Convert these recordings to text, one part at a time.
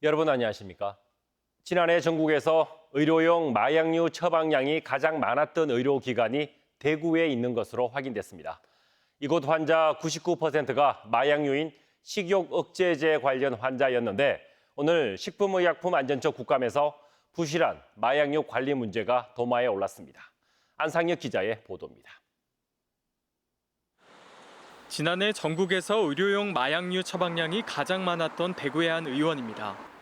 여러분 안녕하십니까? 지난해 전국에서 의료용 마약류 처방량이 가장 많았던 의료기관이 대구에 있는 것으로 확인됐습니다. 이곳 환자 99%가 마약류인 식욕 억제제 관련 환자였는데 오늘 식품의약품안전처 국감에서 부실한 마약류 관리 문제가 도마에 올랐습니다. 안상혁 기자의 보도입니다. 지난해 전국에서 의료용 마약류 처방량이 가장 많았던 대구의 한 의원입니다.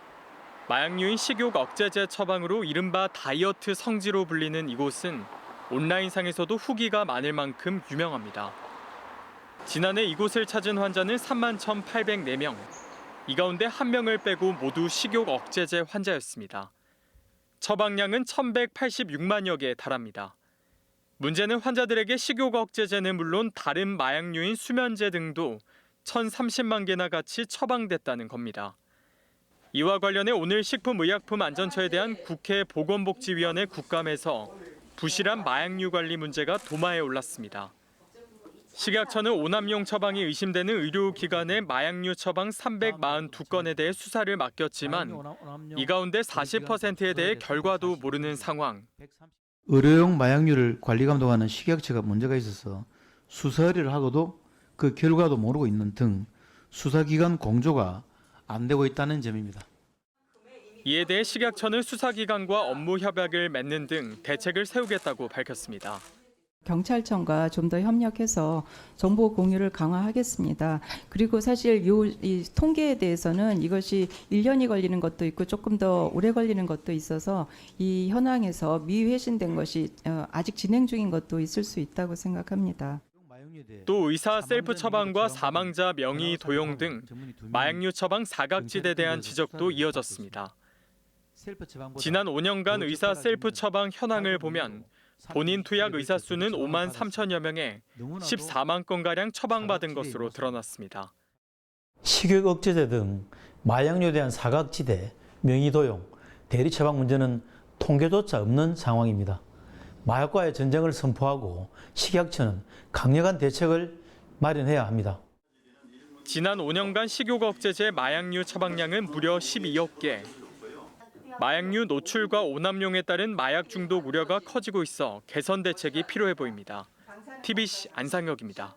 마약류인 식욕 억제제 처방으로 이른바 다이어트 성지로 불리는 이곳은 온라인상에서도 후기가 많을 만큼 유명합니다. 지난해 이곳을 찾은 환자는 31,804명. 이 가운데 1명을 빼고 모두 식욕 억제제 환자였습니다. 처방량은 1,186만여 개에 달합니다. 문제는 환자들에게 식욕 억제제는 물론 다른 마약류인 수면제 등도 1,030만 개나 같이 처방됐다는 겁니다. 이와 관련해 오늘 식품의약품안전처에 대한 국회 보건복지위원회 국감에서 부실한 마약류 관리 문제가 도마에 올랐습니다. 식약처는 오남용 처방이 의심되는 의료기관의 마약류 처방 342건에 대해 수사를 맡겼지만 이 가운데 40%에 대해 결과도 모르는 상황. 의료용 마약류를 관리 감독하는 식약처가 문제가 있어서 수사 의뢰를 하고도 그 결과도 모르고 있는 등 수사기관 공조가 안 되고 있다는 점입니다. 이에 대해 식약처는 수사기관과 업무 협약을 맺는 등 대책을 세우겠다고 밝혔습니다. 경찰청과 좀 더 협력해서 정보 공유를 강화하겠습니다. 그리고 사실 이 통계에 대해서는 이것이 1년이 걸리는 것도 있고 조금 더 오래 걸리는 것도 있어서 이 현황에서 미회신된 것이 아직 진행 중인 것도 있을 수 있다고 생각합니다. 또 의사 셀프 처방과 사망자 명의 도용 등 마약류 처방 사각지대에 대한 지적도 이어졌습니다. 지난 5년간 의사 셀프 처방 현황을 보면 본인 투약 의사 수는 5만 3천여 명에 14만 건가량 처방받은 것으로 드러났습니다. 식욕 억제제 등 마약류에 대한 사각지대, 명의도용, 대리 처방 문제는 통계조차 없는 상황입니다. 마약과의 전쟁을 선포하고 식약처는 강력한 대책을 마련해야 합니다. 지난 5년간 식욕 억제제 마약류 처방량은 무려 12억 개. 마약류 노출과 오남용에 따른 마약 중독 우려가 커지고 있어 개선 대책이 필요해 보입니다. TBC 안상혁입니다.